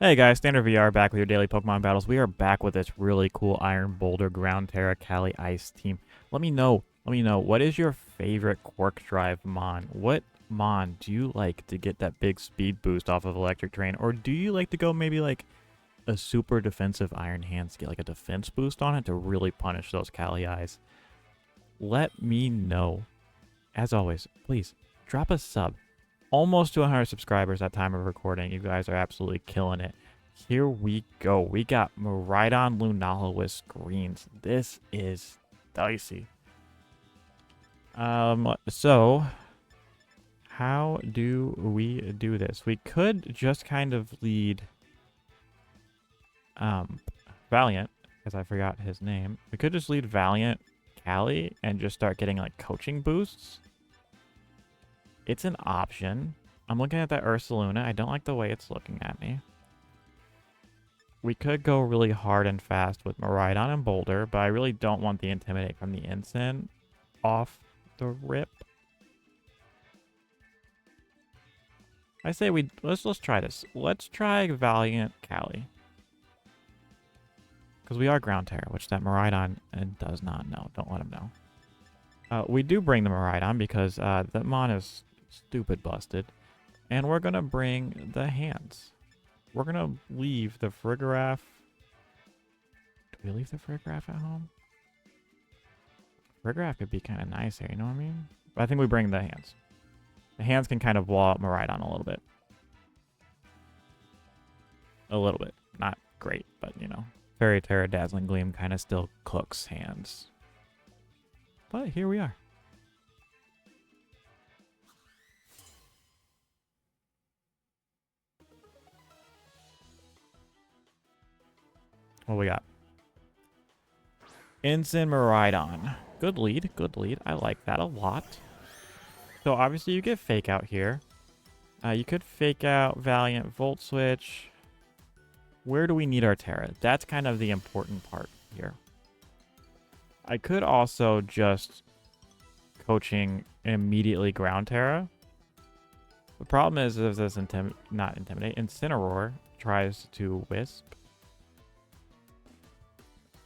Hey guys, StandardVR back with your daily Pokemon battles. We are back with this really cool Iron Boulder, Ground Terra, Cali Ice team. Let me know, what is your favorite Quark Drive Mon? What Mon do you like to get that big speed boost off of Electric Terrain? Or do you like to go maybe like a super defensive Iron Hands, get like a defense boost on it to really punish those Cali Eyes? Let me know. As always, please drop a sub. Almost to 100 subscribers at time of recording. You guys are absolutely killing it. Here we go. We got Miraidon Lunala with screens. This is dicey. So how do we do this? We could just kind of lead Valiant, because I forgot his name. We could just lead Valiant Cali and just start getting like coaching boosts. It's an option. I'm looking at that Ursaluna. I don't like the way it's looking at me. We could go really hard and fast with Miraidon and Boulder, but I really don't want the Intimidate from the Ensign off the rip. I say let's try this. Let's try Valiant Cali. Because we are Ground Terra, which that Miraidon does not know. Don't let him know. We do bring the Miraidon because that Mon is stupid busted. And we're going to bring the hands. We're going to leave the Frigoraph. Do we leave the Frigoraph at home? Frigoraph could be kind of nice here, you know what I mean? But I think we bring the hands. The hands can kind of wall out Miraidon a little bit. A little bit. Not great, but you know. Fairy Terra Dazzling Gleam kind of still cooks hands. But here we are. What we got? Ensign Miraidon. Good lead. Good lead. I like that a lot. So obviously you get Fake Out here. You could Fake Out Valiant Volt Switch. Where do we need our Terra? That's kind of the important part here. I could also just coaching immediately Ground Terra. The problem is if this not Intimidate, Incineroar tries to Wisp.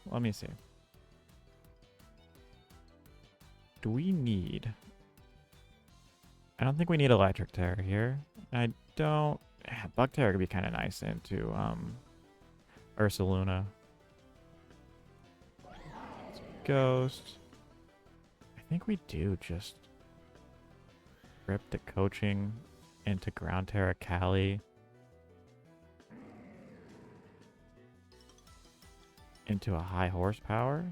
Let me see. Do we need... I don't think we need Electric Terror here. I don't... Bug Terror could be kind of nice into Ursaluna. Ghost. I think we do just rip the coaching into Ground Terra Cali. Into a high horsepower.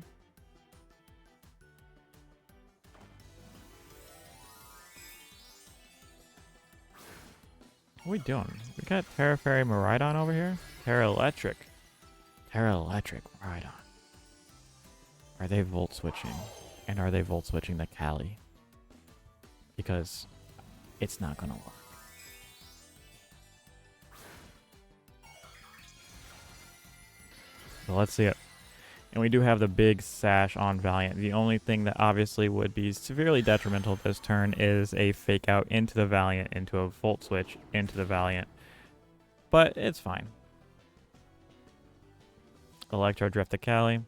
What are we doing? We got Terra Fairy Miraidon over here. Terra Electric. Terra Electric Miraidon. Are they Volt switching? And are they Volt switching the Cali? Because it's not gonna work. So let's see it. And we do have the big sash on Valiant. The only thing that obviously would be severely detrimental this turn is a Fake Out into the Valiant, into a Volt Switch into the Valiant. But it's fine. Electro Drift to Cali.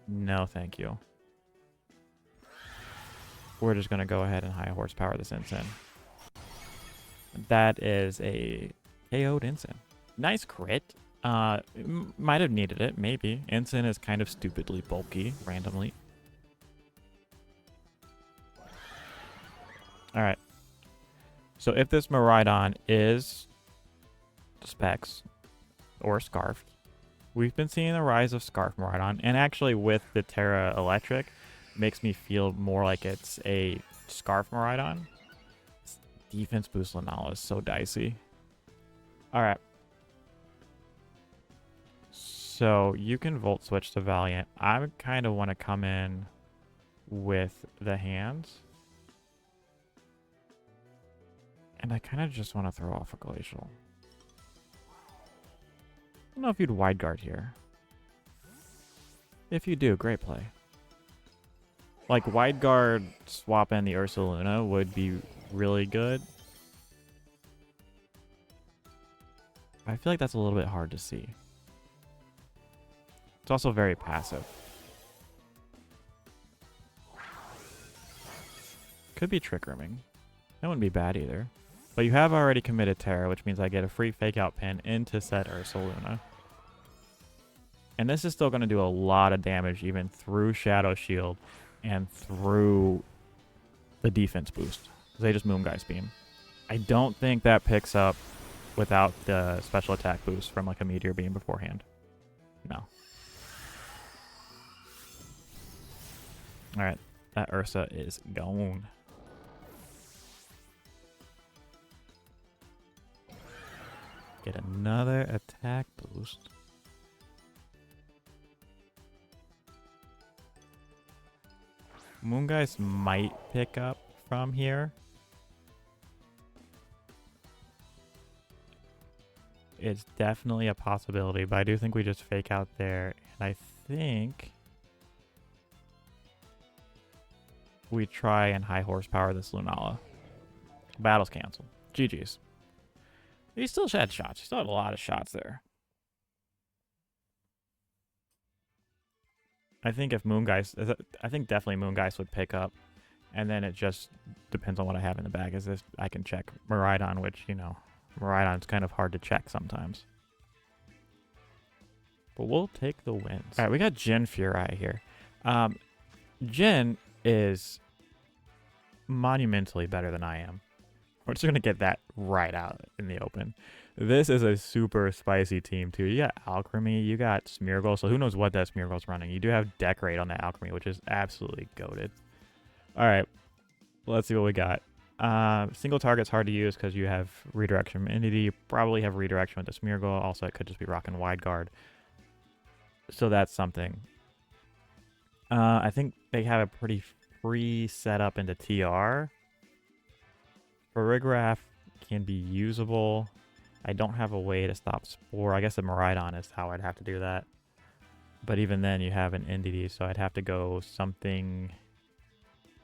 No, thank you. We're just going to go ahead and high horsepower this Ensign. That is a KO'd Ensign. Nice crit. Might have needed it, maybe. Ensign is kind of stupidly bulky, randomly. Alright. So if this Miraidon is Specs or Scarfed, we've been seeing the rise of Scarf Miraidon, and actually with the Terra Electric, makes me feel more like it's a Scarf Miraidon. Defense boost Lunala is so dicey. Alright. So you can Volt Switch to Valiant. I kind of want to come in with the hands. And I kind of just want to throw off a Glacial. I don't know if you'd Wide Guard here. If you do, great play. Like, Wide Guard swap in the Ursaluna would be really good. I feel like that's a little bit hard to see. It's also very passive. Could be Trick Rooming. That wouldn't be bad either. But you have already committed Terra, which means I get a free Fake Out pin into set Ursa Luna. And this is still going to do a lot of damage even through Shadow Shield and through the defense boost. They just Moongeist Beam. I don't think that picks up without the special attack boost from like a Meteor Beam beforehand. No. Alright, that Ursa is gone. Get another attack boost. Moongeist might pick up from here. It's definitely a possibility, but I do think we just fake out there. And I think we try and high horsepower this Lunala. Battle's canceled. GG's. He still had shots. He still had a lot of shots there. I think if Moongeist, I think definitely Moongeist would pick up, and then it just depends on what I have in the bag. Is this I can check Miraidon, which, you know, Miraidon's kind of hard to check sometimes. But we'll take the wins. All right, we got Jin Fury here. Jin is monumentally better than I am. We're just going to get that right out in the open. This is a super spicy team, too. You got Alchemy, you got Smeargle, so who knows what that Smeargle's running. You do have Decorate on that Alchemy, which is absolutely goated. All right, let's see what we got. Single target's hard to use because you have Redirection from Entity. You probably have Redirection with the Smeargle. Also, it could just be rocking Wide Guard. So that's something. I think they have a pretty free setup into TR. Farigiraf can be usable. I don't have a way to stop Spore. I guess a Miraidon is how I'd have to do that. But even then, you have an entity, so I'd have to go something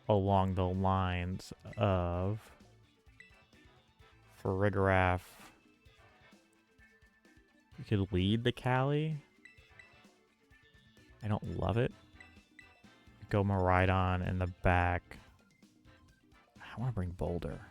along the lines of Farigiraf. You could lead the Cali. I don't love it. Go Miraidon in the back. I want to bring Boulder.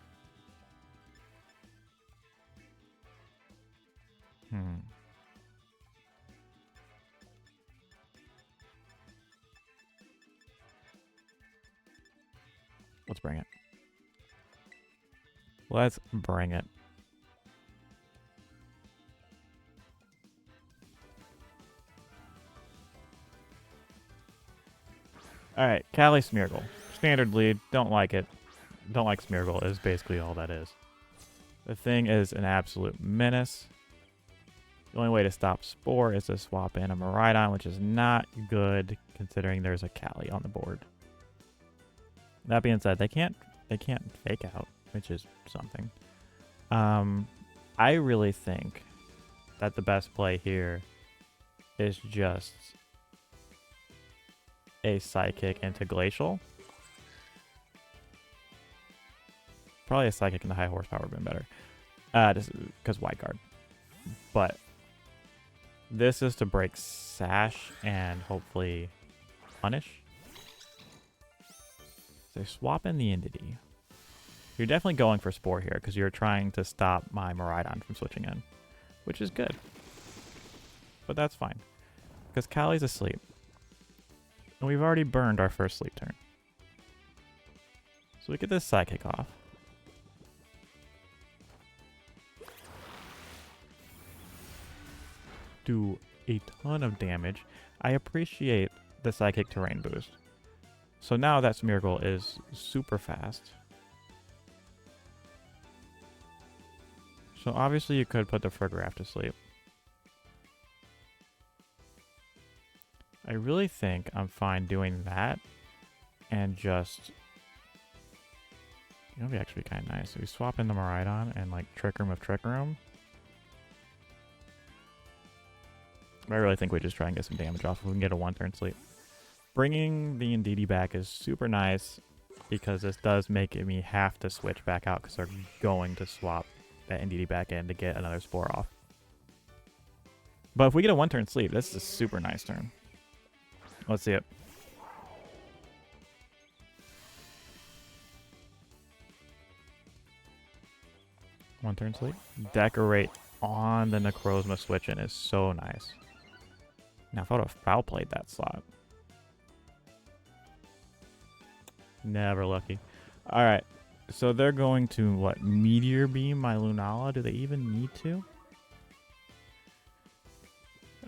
Let's bring it. Let's bring it. Alright, Cali Smeargle. Standard lead. Don't like it. Don't like Smeargle is basically all that is. The thing is an absolute menace. The only way to stop Spore is to swap in a Miraidon, which is not good considering there's a Cali on the board. That being said, they can't fake out, which is something. I really think that the best play here is just a Psychic into Glacial. Probably a Psychic into high horsepower would have been better. Just because Wide Guard. But this is to break Sash and hopefully punish. So swap in the entity. You're definitely going for Spore here because you're trying to stop my Miraidon from switching in, which is good. But that's fine because Cali's asleep. And we've already burned our first sleep turn. So we get this Psychic off. Do a ton of damage. I appreciate the Psychic Terrain boost. So now that Smeargle is super fast. So obviously you could put the Farigiraf to sleep. I really think I'm fine doing that and just... It'll be actually kind of nice. So we swap in the Miraidon and like Trick Room of Trick Room. I really think we just try and get some damage off if we can get a one-turn sleep. Bringing the Indeedee back is super nice because this does make me have to switch back out because they're going to swap that Indeedee back in to get another Spore off. But if we get a 1-turn sleep, this is a super nice turn. Let's see it. One turn sleep. Decorate on the Necrozma switch in is so nice. Now if I would have foul played that slot. Never lucky. Alright. So they're going to, what, Meteor Beam my Lunala? Do they even need to?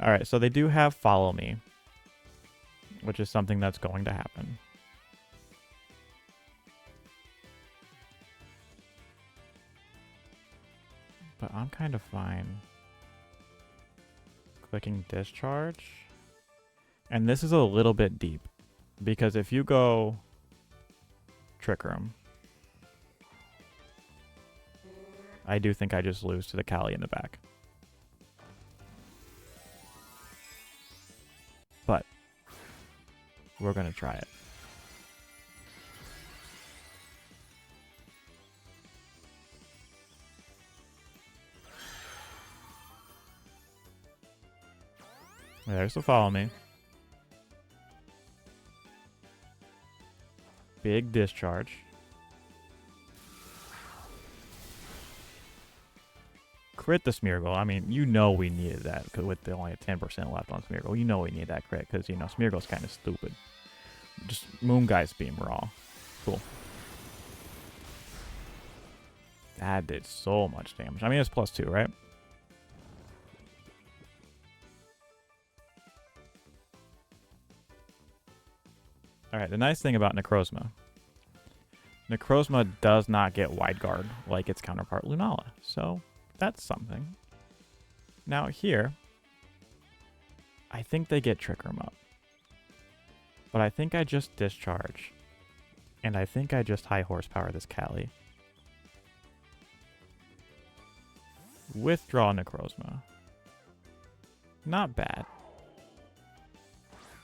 Alright, so they do have Follow Me, which is something that's going to happen. But I'm kind of fine clicking Discharge. And this is a little bit deep, because if you go Trick Room, I do think I just lose to the Kali in the back. But we're going to try it. There's the Follow Me. Big Discharge. Crit the Smeargle. I mean, you know we needed that with the only 10% left on Smeargle. You know we need that crit because, you know, Smeargle's kind of stupid. Just Moongeist Beam raw. Cool. That did so much damage. I mean, it's +2, right? Alright, the nice thing about Necrozma. Necrozma does not get Wide Guard like its counterpart Lunala. So, that's something. Now here, I think they get Trick Room up. But I think I just Discharge. And I think I just High Horsepower this Kali. Withdraw Necrozma. Not bad.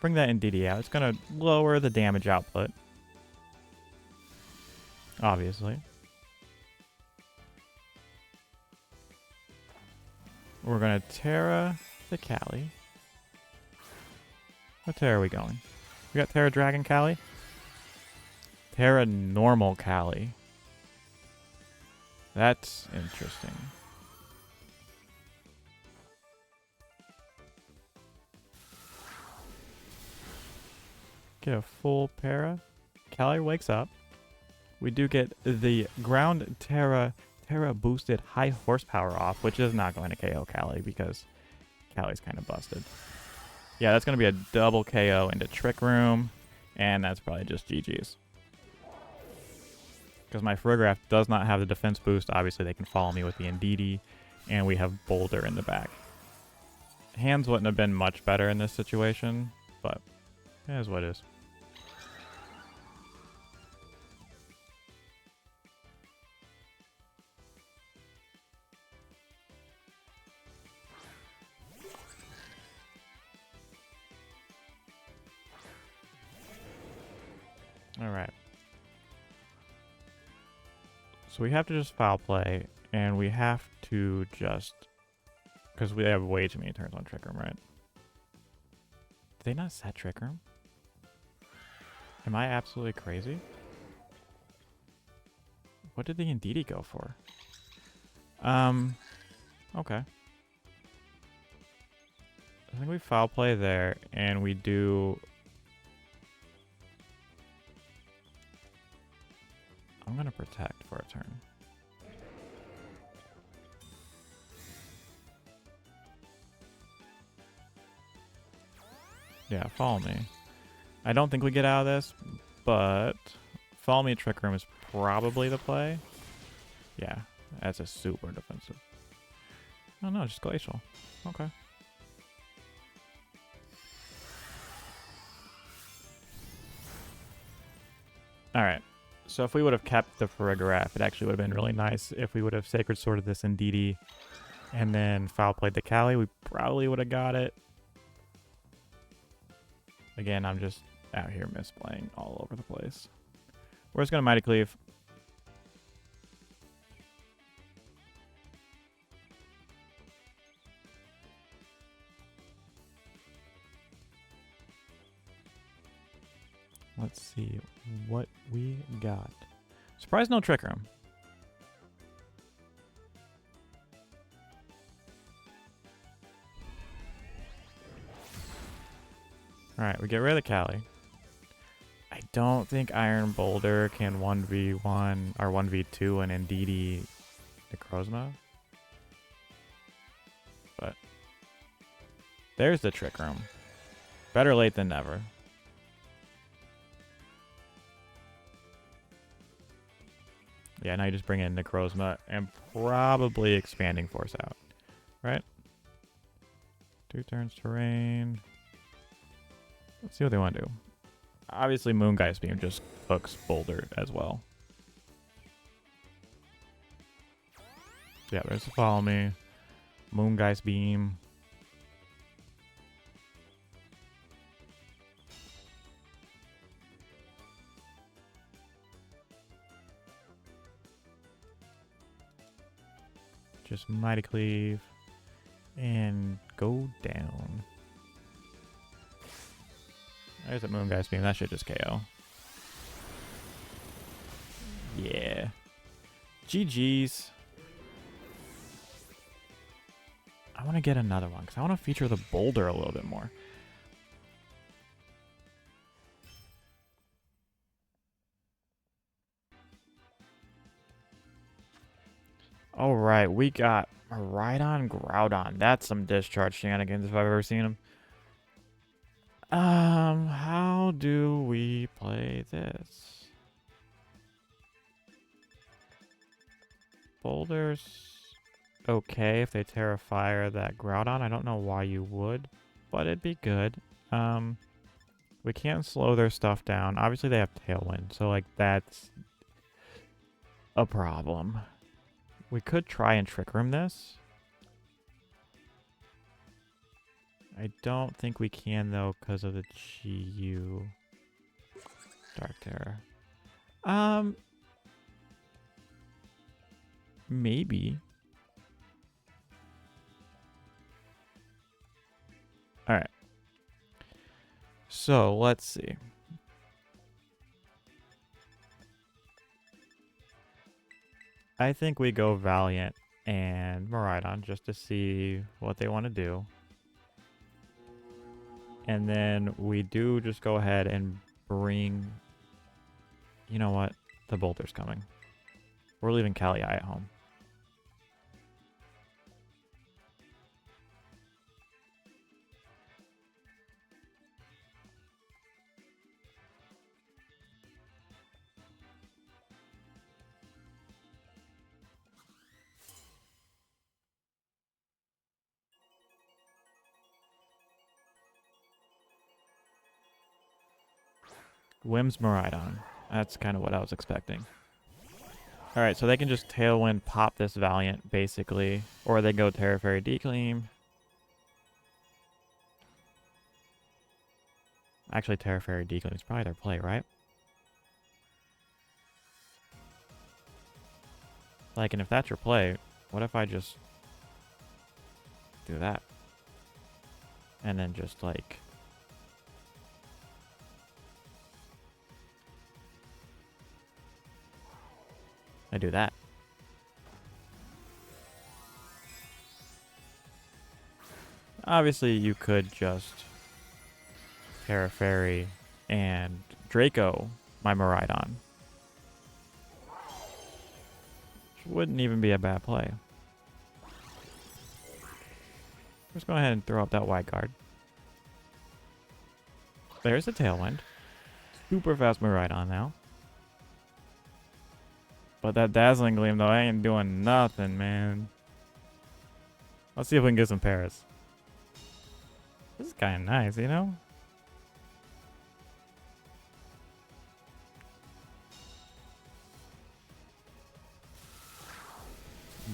Bring that Indeedee out. It's going to lower the damage output. Obviously. We're going to Terra the Kali. What Terra are we going? We got Terra Dragon Kali? Terra Normal Kali. That's interesting. Get a full para. Kali wakes up. We do get the ground Terra boosted high horsepower off, which is not going to KO Kali because Kali's kind of busted. Yeah, that's going to be a double KO into Trick Room, and that's probably just GG's. Because my Farigiraf does not have the defense boost. Obviously, they can follow me with the Indeedee, and we have Boulder in the back. Hands wouldn't have been much better in this situation, but it is what it is. Alright. So we have to just foul play, and we have to just... Because we have way too many turns on Trick Room, right? Did they not set Trick Room? Am I absolutely crazy? What did the Indeedee go for? Okay. I think we foul play there, and we do... I'm going to protect for a turn. Yeah, follow me. I don't think we get out of this, but follow me Trick Room is probably the play. Yeah, that's a super defensive. Oh no, just Glacial. Okay. Alright. So if we would have kept the Farigiraf, it actually would have been really nice if we would have Sacred Sworded this Indeedee and then foul played the Kali. We probably would have got it. Again, I'm just out here misplaying all over the place. We're just going to Mighty Cleave. Let's see what we got. Surprise, no Trick Room. Alright, we get rid of the Callie. I don't think Iron Boulder can 1v1 or 1v2 an Ndidi Necrozma. But there's the Trick Room. Better late than never. Yeah, now you just bring in Necrozma and probably Expanding Force out. Right? 2 turns terrain. Let's see what they want to do. Obviously, Moongeist Beam just hooks Boulder as well. Yeah, there's the Follow Me. Moongeist Beam. Just Mighty Cleave. And go down. There's a Moongeist Beam. That should just KO. Yeah. GG's. I want to get another one because I want to feature the Boulder a little bit more. All right, we got Rhydon Groudon. That's some discharge shenanigans if I've ever seen them. How do we play this? Boulder's okay if they Terra Fire that Groudon. I don't know why you would, but it'd be good. We can't slow their stuff down. Obviously, they have Tailwind, so like that's a problem. We could try and Trick Room this. I don't think we can, though, because of the GU. Dark Terror. Maybe. Alright. So, let's see. I think we go Valiant and Miraidon just to see what they want to do. And then we do just go ahead and bring... You know what? The Boulder's coming. We're leaving Callie at home. Whims Miraidon. That's kind of what I was expecting. Alright, so they can just Tailwind pop this Valiant, basically. Or they go Terra Fairy Declaim. Actually, Terra Fairy Declaim is probably their play, right? Like, and if that's your play, what if I just do that? And then just, like... I do that. Obviously, you could just Terra Fairy and Draco my Miraidon. Which wouldn't even be a bad play. Let's go ahead and throw up that wide card. There's the Tailwind. Super fast Miraidon now. But that Dazzling Gleam, though, ain't doing nothing, man. Let's see if we can get some Paras. This is kind of nice, you know?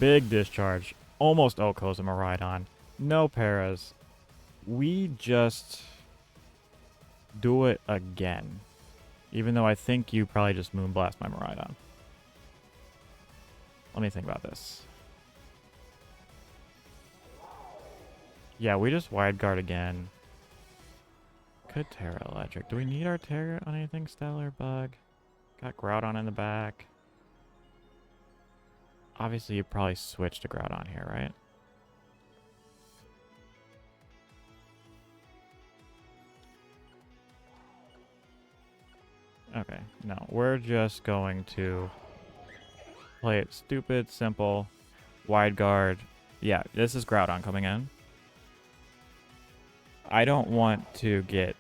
Big discharge. Almost Okos and Miraidon. No Paras. We just do it again. Even though I think you probably just Moonblast my Miraidon. Let me think about this. Yeah, we just wide guard again. Could Terra Electric. Do we need our Terra on anything stellar? Bug. Got Groudon in the back. Obviously, you probably switch to Groudon here, right? Okay, no. We're just going to play it stupid, simple, wide guard. Yeah, this is Groudon coming in. I don't want to get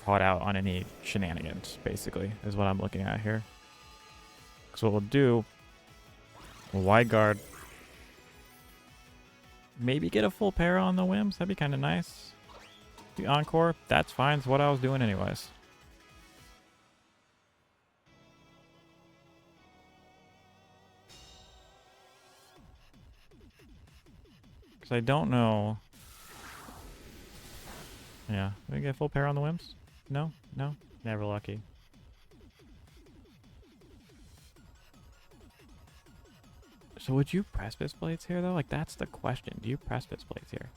caught out on any shenanigans, basically, is what I'm looking at here. So what we'll do, we'll wide guard. Maybe get a full para on the whims. That'd be kind of nice. The encore, that's fine. It's what I was doing anyways. Because I don't know. Yeah, we get full para on the whims? No? No? Never lucky. So would you Precipice Blades here, though? Like, that's the question. Do you Precipice Blades here?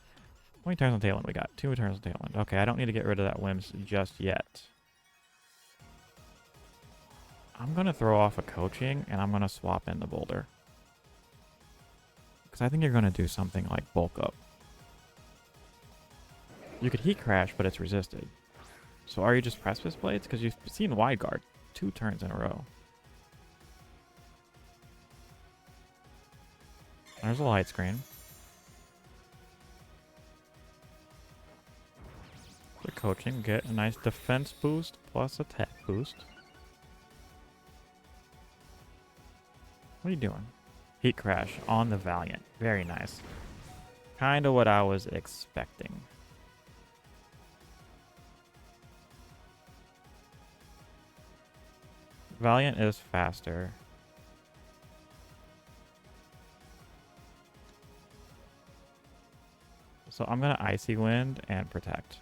How many turns on Tailwind we got? 2 turns on Tailwind. Okay, I don't need to get rid of that whims just yet. I'm going to throw off a coaching, and I'm going to swap in the boulder. Because I think you're going to do something like bulk up. You could heat crash, but it's resisted. So are you just Precipice Blades? Because you've seen wide guard 2 turns in a row. There's a light screen. The coaching, get a nice defense boost plus attack boost. What are you doing? Heat crash on the Valiant. Very nice. Kind of what I was expecting. Valiant is faster. So I'm going to Icy Wind and Protect.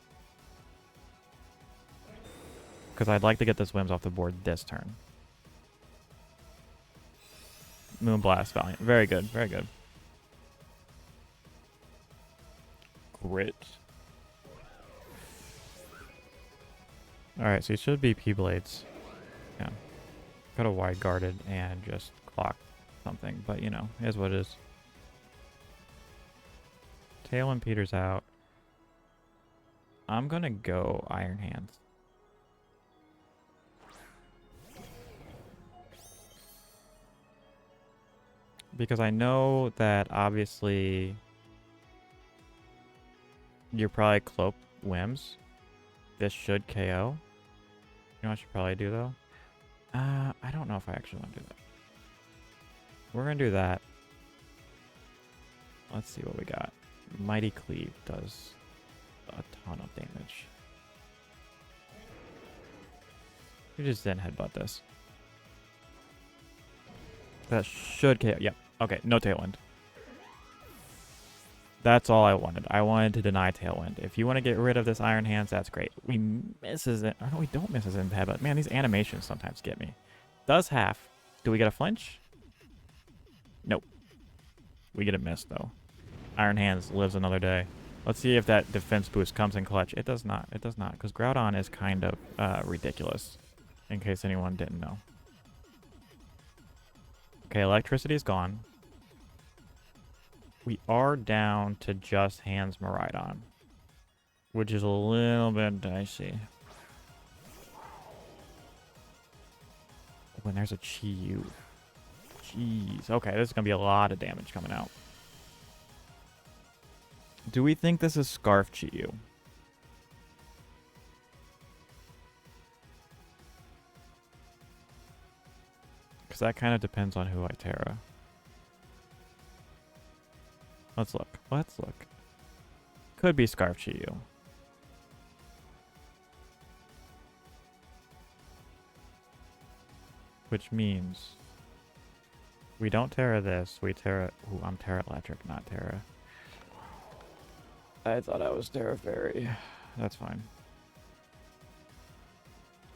Because I'd like to get this whims off the board this turn. Moonblast Valiant. Very good. Very good. Grit. Alright, so you should be P-Blades. Yeah. Could have wide guarded and just clocked something. But, you know, here's what it is. Tailwind peters out. I'm going to go Iron Hands. Because I know that obviously you're probably Cloak Whims. This should KO. You know what I should probably do though? I don't know if I actually want to do that. We're going to do that. Let's see what we got. Mighty Cleave does a ton of damage. You just didn't headbutt this. That should KO. Yep. Okay, no Tailwind. That's all I wanted. I wanted to deny Tailwind. If you want to get rid of this Iron Hands, that's great. We misses it. Or no, we don't miss his impact, but man, these animations sometimes get me. Does half. Do we get a flinch? Nope. We get a miss, though. Iron Hands lives another day. Let's see if that defense boost comes in clutch. It does not. It does not. Because Groudon is kind of ridiculous. In case anyone didn't know. Okay, electricity is gone. We are down to just Hands Miraidon. Which is a little bit dicey. When there's a Chi-Yu. Jeez. Okay, this is going to be a lot of damage coming out. Do we think this is Scarf Chi-Yu? Because that kind of depends on who I Terra. Let's look. Let's look. Could be Scarf Chi-Yu. Which means we don't Terra this. We Terra... Ooh, I'm Terra Electric, not Terra. I thought I was Terra Fairy. That's fine.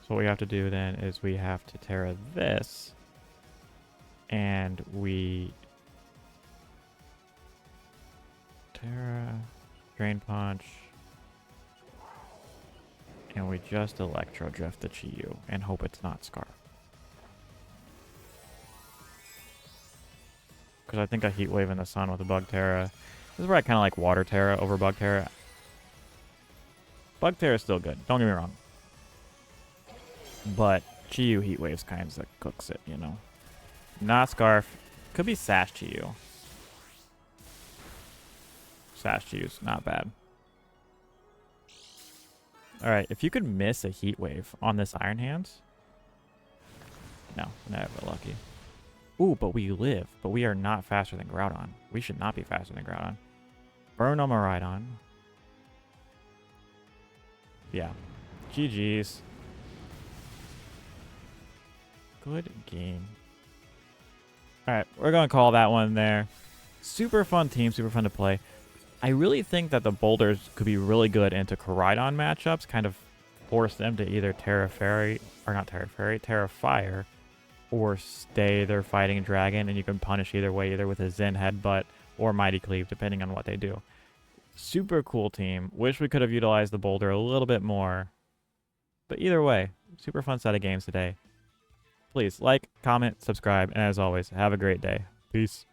So what we have to do then is we have to Terra this. And we... Terra... Drain Punch... And we just Electro Drift the Chi-Yu and hope it's not Scarf. Because I think a Heat Wave in the Sun with a Bug Terra. This is where I kind of like Water Terra over Bug Terra. Bug Terra is still good, don't get me wrong. But Chi-Yu Heat Waves kind of cooks it, you know. Not Scarf. Could be Sash Chi-Yu. Sash Chi-Yu's not bad. Alright, if you could miss a Heat Wave on this Iron Hands. No, never lucky. Ooh, but we live. But we are not faster than Groudon. We should not be faster than Groudon. Burn on Miraidon. Yeah. GG's. Good game. Alright, we're going to call that one there. Super fun team, super fun to play. I really think that the Boulders could be really good into Koraidon matchups, kind of force them to either Terra Fairy, or not Terra Fairy, Terra Fire, or stay their Fighting Dragon, and you can punish either way, either with a Zen Headbutt or Mighty Cleave, depending on what they do. Super cool team. Wish we could have utilized the Boulder a little bit more. But either way, super fun set of games today. Please like, comment, subscribe, and as always, have a great day. Peace.